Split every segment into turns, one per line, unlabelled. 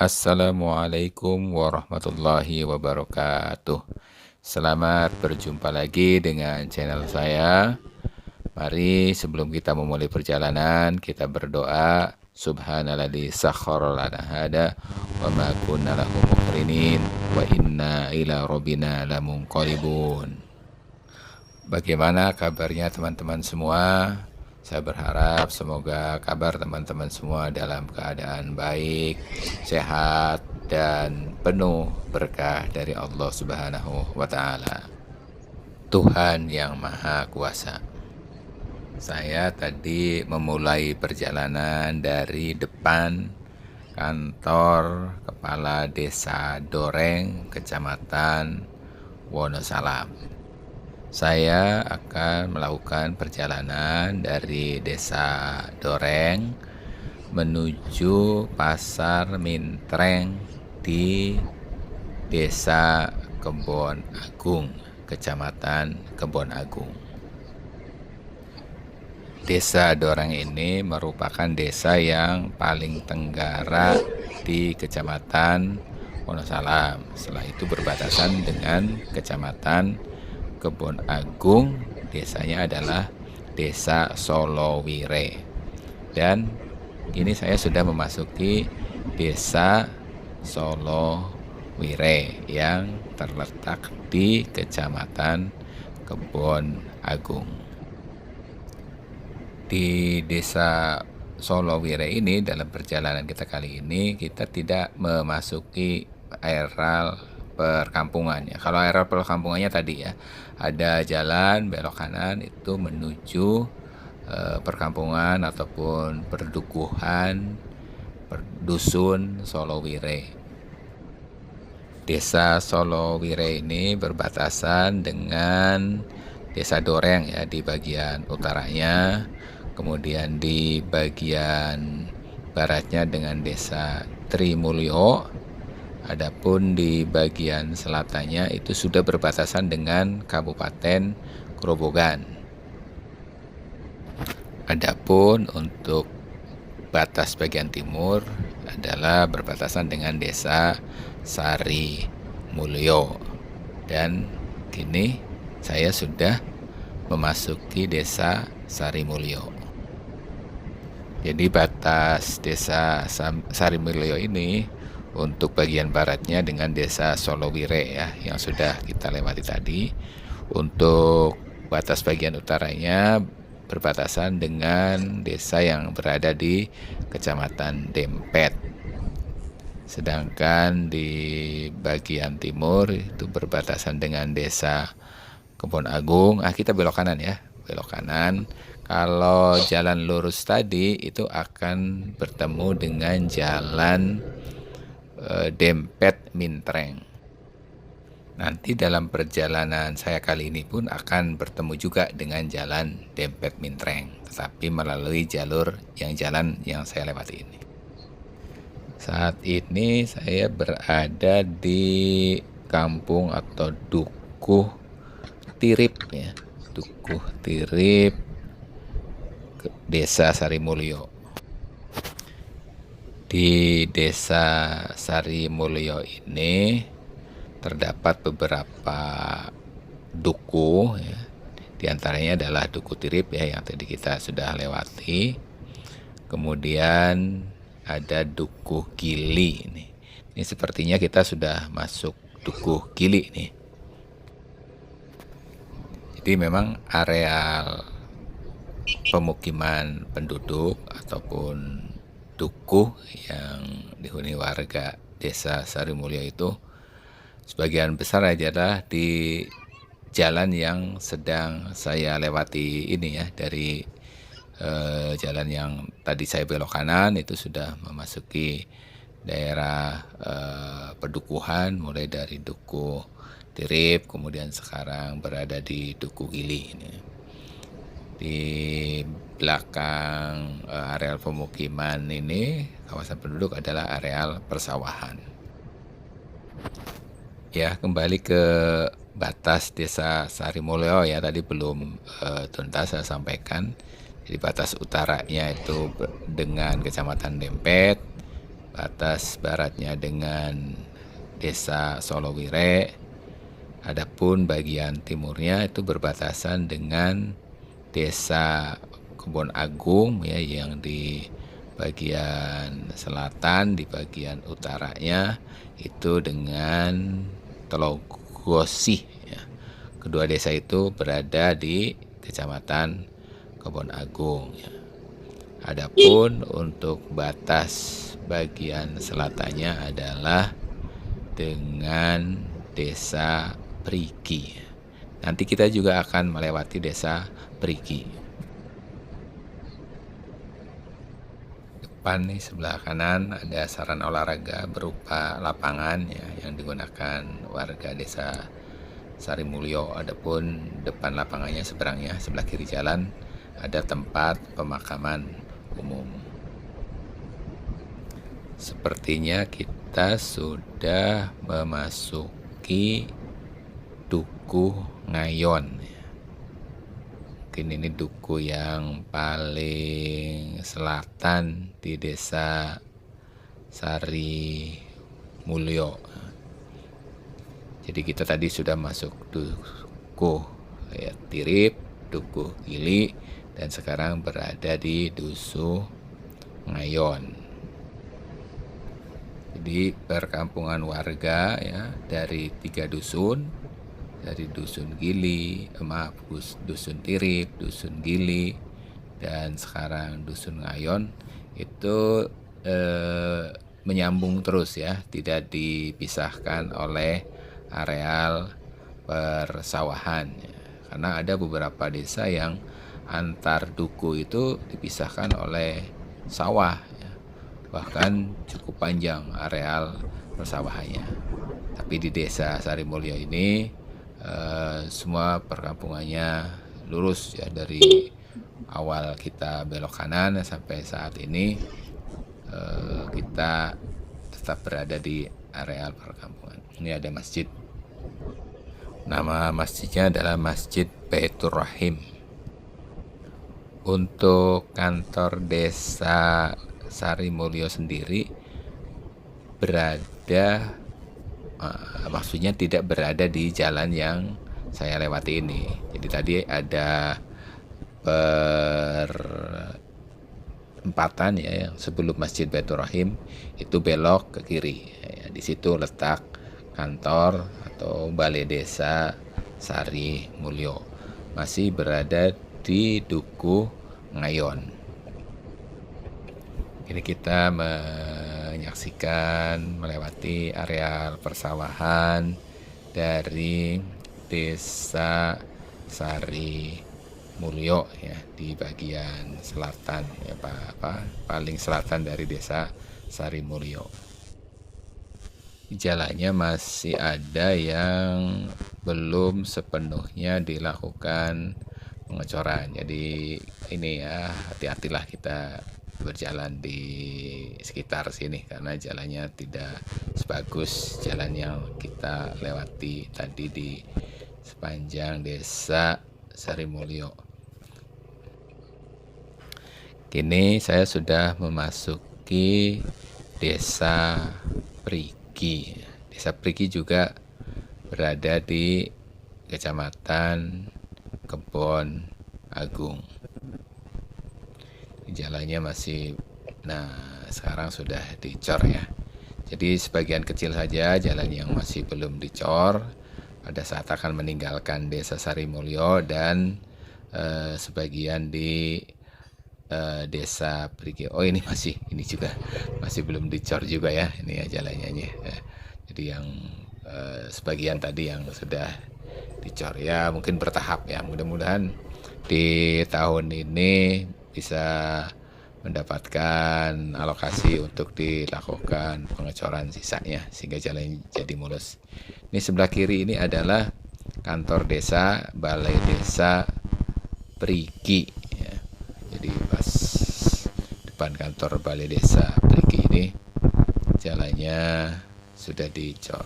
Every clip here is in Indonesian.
Assalamualaikum warahmatullahi wabarakatuh. Selamat berjumpa lagi dengan channel saya. Mari sebelum kita memulai perjalanan, kita berdoa. Subhanalladzi sakhkhara lana hada wa ma kunna lahu muqrinin wa inna ila rabbina lamunqalibun. Bagaimana kabarnya teman-teman semua? Saya berharap semoga kabar teman-teman semua dalam keadaan baik, sehat, dan penuh berkah dari Allah Subhanahu wa Ta'ala, Tuhan yang Maha Kuasa. Saya tadi memulai perjalanan dari depan kantor Kepala Desa Doreng, Kecamatan Wonosalam. Saya akan melakukan perjalanan dari Desa Doreng menuju Pasar Mintreng di Desa Kebon Agung, Kecamatan Kebon Agung. Desa Doreng ini merupakan desa yang paling tenggara di Kecamatan Wonosalam. Setelah itu berbatasan dengan Kecamatan Kebon Agung, desanya adalah Desa Solowire. Dan ini saya sudah memasuki Desa Solowire yang terletak di Kecamatan Kebon Agung. Di Desa Solowire ini, dalam perjalanan kita kali ini, kita tidak memasuki areal perkampungannya. Kalau areal perkampungannya tadi ya, ada jalan belok kanan itu menuju perkampungan ataupun perdukuhan dusun Solowire. Desa Solowire ini berbatasan dengan Desa Doreng ya di bagian utaranya, kemudian di bagian baratnya dengan Desa Trimulyo. Adapun di bagian selatannya itu sudah berbatasan dengan Kabupaten Grobogan. Adapun untuk batas bagian timur adalah berbatasan dengan Desa Sari Mulyo. Dan kini saya sudah memasuki Desa Sari Mulyo. Jadi batas Desa Sari Mulyo ini untuk bagian baratnya dengan Desa Solowire ya, yang sudah kita lewati tadi. Untuk batas bagian utaranya berbatasan dengan desa yang berada di Kecamatan Dempet. Sedangkan di bagian timur itu berbatasan dengan Desa Kebon Agung. Kita belok kanan ya, belok kanan. Kalau jalan lurus tadi itu akan bertemu dengan jalan Dempet Mintreng. Nanti dalam perjalanan saya kali ini pun akan bertemu juga dengan jalan Dempet Mintreng, tetapi melalui jalur jalan yang saya lewati ini. Saat ini saya berada di kampung atau Dukuh Tirip ya, Dukuh Tirip, Desa Sari Mulyo. Di Desa Sari Mulyo ini terdapat beberapa duku ya. Di antaranya adalah Duku Tirip ya, yang tadi kita sudah lewati. Kemudian ada Duku Gili ini. Ini sepertinya kita sudah masuk Duku Gili nih. Jadi memang areal pemukiman penduduk ataupun dukuh yang dihuni warga Desa Sari Mulyo itu sebagian besar adalah di jalan yang sedang saya lewati ini ya, dari jalan yang tadi saya belok kanan itu sudah memasuki daerah pedukuhan, mulai dari Duku Tirip, kemudian sekarang berada di Duku Gili ini. Di belakang areal pemukiman ini, kawasan penduduk adalah areal persawahan. Ya, kembali ke batas Desa Sari Mulyo ya, tadi belum tuntas saya sampaikan. Jadi batas utaranya itu dengan Kecamatan Dempet, batas baratnya dengan Desa Solowire. Adapun bagian timurnya itu berbatasan dengan Desa Kebon Agung ya, yang di bagian selatan, di bagian utaranya itu dengan Telogosih ya. Kedua desa itu berada di Kecamatan Kebon Agung ya. Adapun untuk batas bagian selatannya adalah dengan Desa Perigi. Nanti kita juga akan melewati Desa Perigi. Depan nih sebelah kanan ada sarana olahraga berupa lapangan ya, yang digunakan warga Desa Sarimulyo. Adapun depan lapangannya seberangnya sebelah kiri jalan ada tempat pemakaman umum. Sepertinya kita sudah memasuki Duku Ngayon. Mungkin ini duku yang paling selatan di Desa Sarimulyo. Jadi kita tadi sudah masuk Duku ya, Tirip, Duku Gili, dan sekarang berada di Dusu Ngayon. Jadi perkampungan warga ya dari 3 dusun, dari Dusun Gili, Dusun Tirip, Dusun Gili, dan sekarang Dusun Ngayon itu menyambung terus ya, tidak dipisahkan oleh areal persawahan ya. Karena ada beberapa desa yang antar duku itu dipisahkan oleh sawah ya. Bahkan cukup panjang areal persawahannya. Tapi di Desa Sarimulyo ini semua perkampungannya lurus ya, dari awal kita belok kanan sampai saat ini kita tetap berada di areal perkampungan. Ini ada masjid. Nama masjidnya adalah Masjid Baitur Rahim. Untuk kantor Desa Sarimulyo sendiri berada maksudnya tidak berada di jalan yang saya lewati ini. Jadi tadi ada perempatan ya, yang sebelum Masjid Baitur Rahim itu belok ke kiri ya, di situ letak kantor atau Balai Desa Sarimulyo. Masih berada di Duku Ngayon. Ini kita menyaksikan melewati areal persawahan dari Desa Sarimulyo ya, di bagian selatan ya, paling selatan dari Desa Sarimulyo. Jalannya masih ada yang belum sepenuhnya dilakukan pengecoran. Jadi ini ya, hati-hatilah kita berjalan di sekitar sini karena jalannya tidak sebagus jalan yang kita lewati tadi di sepanjang Desa Sarimulyo. Kini saya sudah memasuki Desa Perigi. Desa Perigi juga berada di Kecamatan Kebon Agung. Jalannya masih, sekarang sudah dicor ya. Jadi sebagian kecil saja jalan yang masih belum dicor pada saat akan meninggalkan Desa Sarimulyo, dan sebagian di Desa Perigi. Oh ini juga masih belum dicor juga ya, ini ya jalannya ya. Jadi yang sebagian tadi yang sudah dicor ya, mungkin bertahap ya. Mudah-mudahan di tahun ini bisa mendapatkan alokasi untuk dilakukan pengecoran sisanya sehingga jalan jadi mulus. Ini sebelah kiri ini adalah kantor desa, Balai Desa Perigi ya. Jadi pas depan kantor Balai Desa Perigi ini jalannya sudah dicor.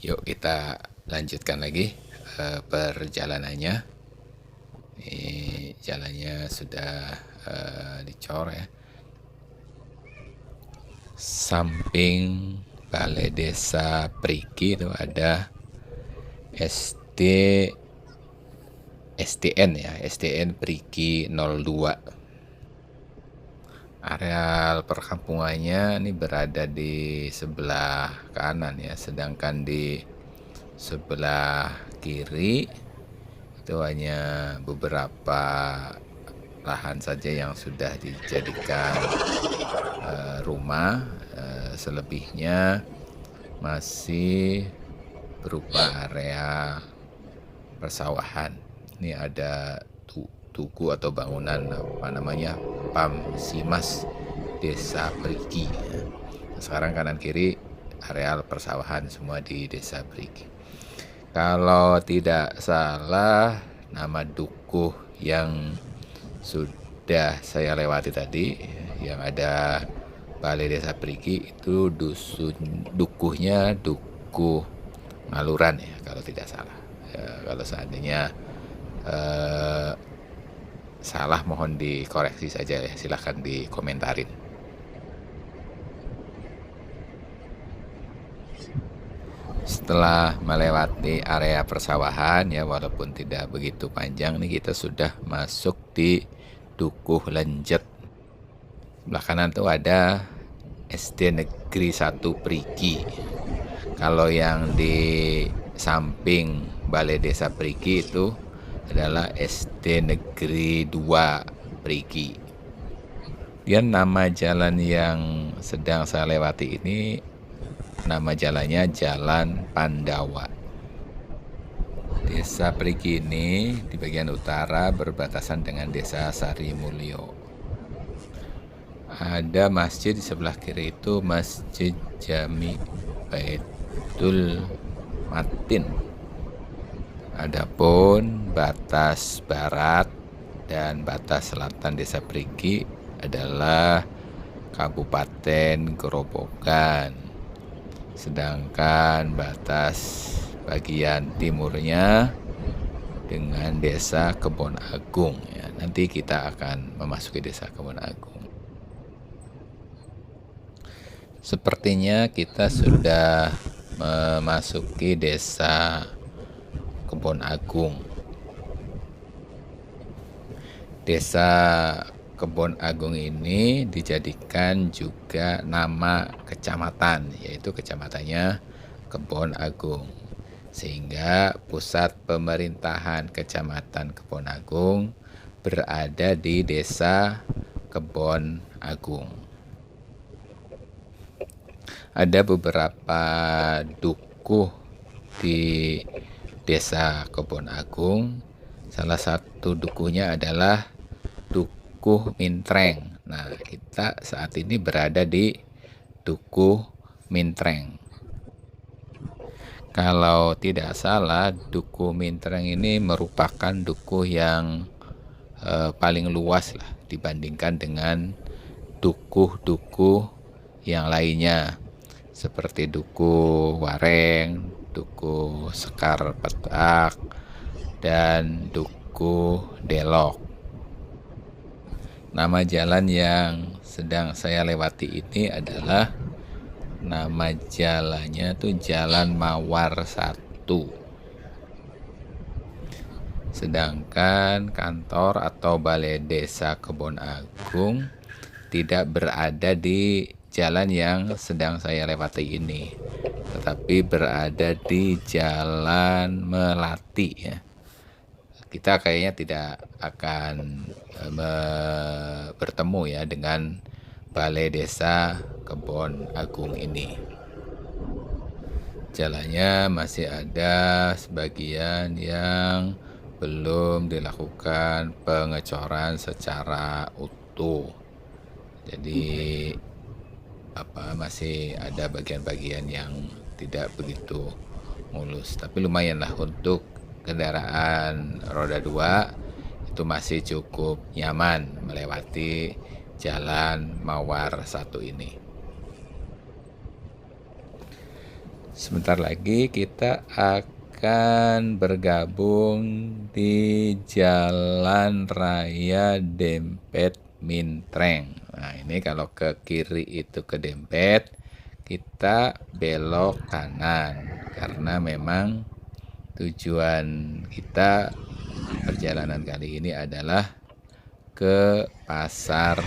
Yuk kita lanjutkan lagi perjalanannya. Ini jalannya sudah dicor ya. samping Balai Desa Perigi itu ada SD SDN ya, SDN Perigi 02. Areal perkampungannya ini berada di sebelah kanan ya, sedangkan di sebelah kiri itu hanya beberapa lahan saja yang sudah dijadikan rumah, selebihnya masih berupa area persawahan. Ini ada tugu atau bangunan apa namanya, PAM Simas Desa Perigi. Sekarang kanan kiri areal persawahan semua di Desa Perigi. Kalau tidak salah, nama dukuh yang sudah saya lewati tadi, yang ada Balai Desa Perigi itu dukuhnya Dukuh Ngaluran ya, kalau tidak salah. Ya, kalau seandainya salah mohon dikoreksi saja ya, silahkan dikomentarin. Setelah melewati area persawahan ya, walaupun tidak begitu panjang nih, kita sudah masuk di Dukuh Lenjet. Sebelah kanan tuh ada SD Negeri 1 Perigi. Kalau yang di samping Balai Desa Perigi itu adalah SD Negeri 2 Perigi. Dan nama jalan yang sedang saya lewati ini, nama jalannya Jalan Pandawa. Desa Perigi ini di bagian utara berbatasan dengan Desa Sarimulyo. Ada masjid di sebelah kiri itu Masjid Jami Baitul Matin. Adapun batas barat dan batas selatan Desa Perigi adalah Kabupaten Grobogan. Sedangkan batas bagian timurnya dengan Desa Kebon Agung ya. Nanti kita akan memasuki Desa Kebon Agung. Sepertinya kita sudah memasuki Desa Kebon Agung. Desa Kebon Agung ini dijadikan juga nama kecamatan, yaitu kecamatannya Kebon Agung. Sehingga pusat pemerintahan Kecamatan Kebon Agung berada di Desa Kebon Agung. Ada beberapa dukuh di Desa Kebon Agung. Salah satu dukuhnya adalah Dukuh Mintreng. Nah, kita saat ini berada di Dukuh Mintreng. Kalau tidak salah, Dukuh Mintreng ini merupakan dukuh yang paling luas lah dibandingkan dengan dukuh-dukuh yang lainnya, seperti Dukuh Wareng, Dukuh Sekar Petak, dan Dukuh Delok. Nama jalan yang sedang saya lewati ini adalah, nama jalannya tuh Jalan Mawar 1. Sedangkan kantor atau Balai Desa Kebon Agung tidak berada di jalan yang sedang saya lewati ini, tetapi berada di Jalan Melati ya. Kita kayaknya tidak akan bertemu ya dengan Balai Desa Kebon Agung ini. Jalannya masih ada sebagian yang belum dilakukan pengecoran secara utuh. Jadi masih ada bagian-bagian yang tidak begitu mulus, tapi lumayan lah untuk kendaraan roda 2 itu masih cukup nyaman melewati Jalan Mawar 1 ini. Sebentar lagi kita akan bergabung di Jalan Raya Dempet Mintreng. Nah, ini kalau ke kiri itu ke Dempet, kita belok kanan karena memang tujuan kita perjalanan kali ini adalah ke Pasar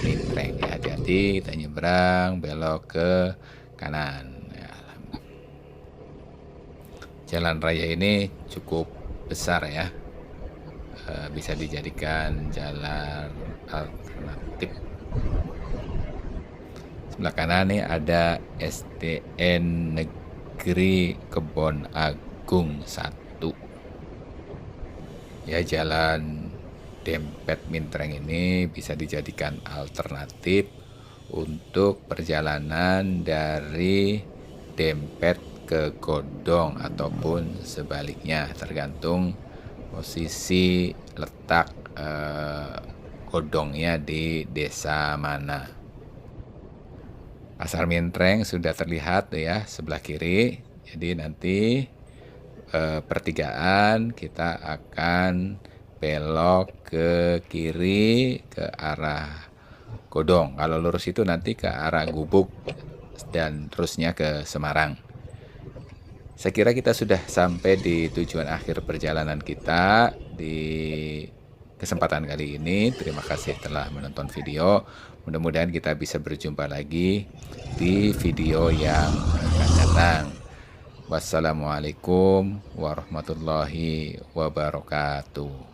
Mintreng ya. Hati-hati kita nyebrang belok ke kanan ya. Jalan raya ini cukup besar ya, bisa dijadikan jalan alternatif. Sebelah kanan nih ada SDN Negeri Kebon Agung 1. Ya, jalan Dempet Mintreng ini bisa dijadikan alternatif untuk perjalanan dari Dempet ke Godong ataupun sebaliknya, tergantung posisi letak Godongnya di desa mana. Pasar Mintreng sudah terlihat ya sebelah kiri. Jadi nanti pertigaan kita akan belok ke kiri ke arah Godong. Kalau lurus itu nanti ke arah Gubuk dan terusnya ke Semarang. Saya kira kita sudah sampai di tujuan akhir perjalanan kita di kesempatan kali ini. Terima kasih telah menonton video. Mudah-mudahan kita bisa berjumpa lagi di video yang akan datang. Wassalamualaikum warahmatullahi wabarakatuh.